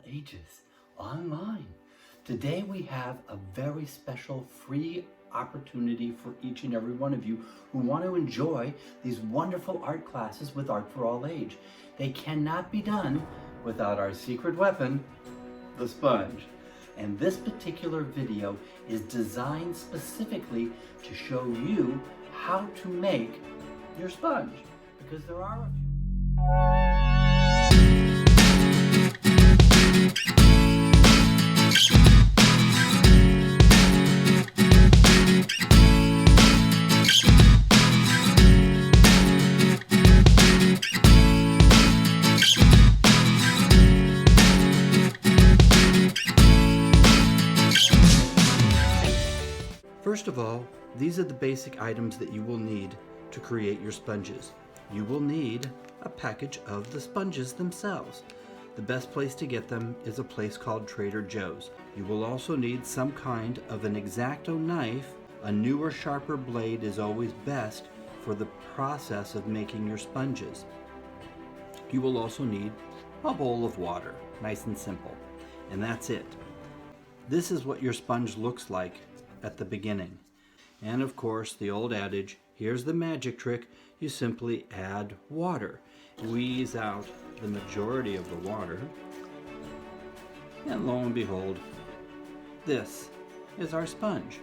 ages online. Today we have a very special free opportunity for each and every one of you who want to enjoy these wonderful art classes with Art for All Age. They cannot be done without our secret weapon, the sponge. And this particular video is designed specifically to show you how to make your sponge, because there are a few. First of all, these are the basic items that you will need to create your sponges. You will need a package of the sponges themselves. The best place to get them is a place called Trader Joe's. You will also need some kind of an X-Acto knife. A newer, sharper blade is always best for the process of making your sponges. You will also need a bowl of water, nice and simple. And that's it. This is what your sponge looks like at the beginning. And of course, the old adage, here's the magic trick, you simply add water. Squeeze out the majority of the water, and lo and behold, this is our sponge.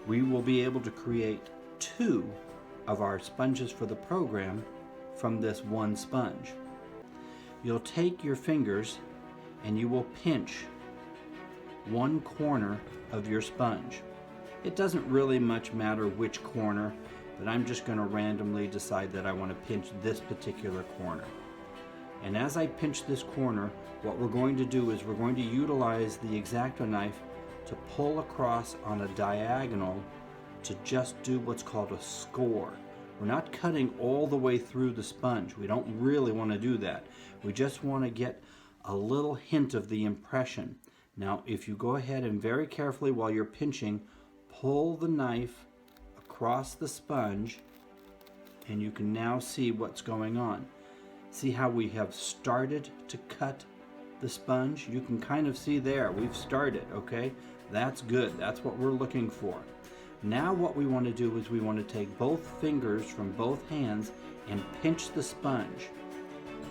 We will be able to create 2 of our sponges for the program from this one sponge. You'll take your fingers and you will pinch one corner of your sponge. It doesn't really much matter which corner, but I'm just going to randomly decide that I want to pinch this particular corner. And as I pinch this corner, what we're going to do is we're going to utilize the X-Acto knife to pull across on a diagonal to just do what's called a score. We're not cutting all the way through the sponge. We don't really want to do that. We just want to get a little hint of the impression. Now, if you go ahead and very carefully while you're pinching, pull the knife across the sponge, and you can now see what's going on. See how we have started to cut the sponge? You can kind of see there, we've started, okay? That's good, that's what we're looking for. Now what we want to do is we want to take both fingers from both hands and pinch the sponge.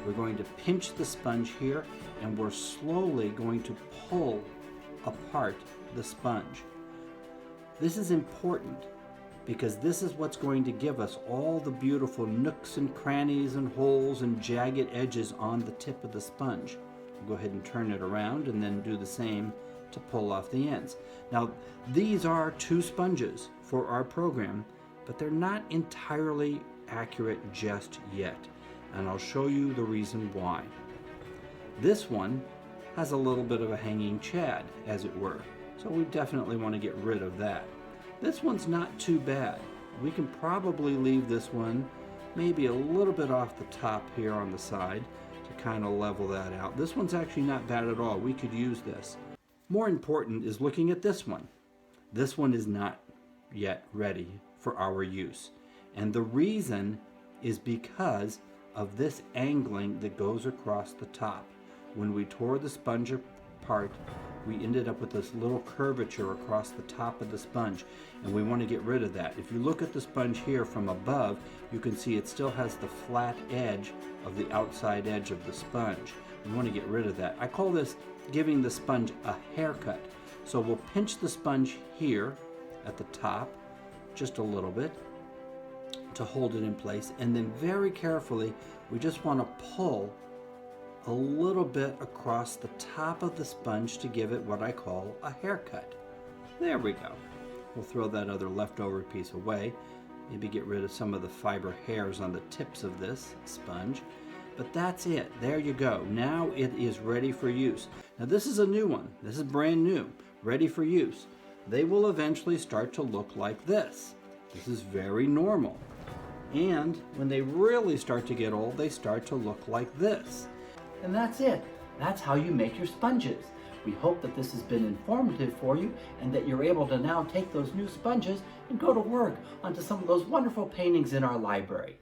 We're going to pinch the sponge here, and we're slowly going to pull apart the sponge. This is important because this is what's going to give us all the beautiful nooks and crannies and holes and jagged edges on the tip of the sponge. We'll go ahead and turn it around and then do the same to pull off the ends. Now, these are 2 sponges for our program, but they're not entirely accurate just yet, and I'll show you the reason why. This one has a little bit of a hanging chad, as it were, so we definitely want to get rid of that. This one's not too bad. We can probably leave this one maybe a little bit off the top here on the side to kind of level that out. This one's actually not bad at all. We could use this. More important is looking at this one. This one is not yet ready for our use. And the reason is because of this angling that goes across the top. When we tore the sponge apart, we ended up with this little curvature across the top of the sponge, and we want to get rid of that. If you look at the sponge here from above, you can see it still has the flat edge of the outside edge of the sponge. We want to get rid of that. I call this giving the sponge a haircut. So we'll pinch the sponge here at the top just a little bit to hold it in place, and then very carefully we just want to pull a little bit across the top of the sponge to give it what I call a haircut. There we go. We'll throw that other leftover piece away, maybe get rid of some of the fiber hairs on the tips of this sponge. But that's it. There you go. Now it is ready for use. Now this is a new one. This is brand new, ready for use. They will eventually start to look like this. This is very normal. And when they really start to get old, they start to look like this. And that's it. That's how you make your sponges. We hope that this has been informative for you and that you're able to now take those new sponges and go to work onto some of those wonderful paintings in our library.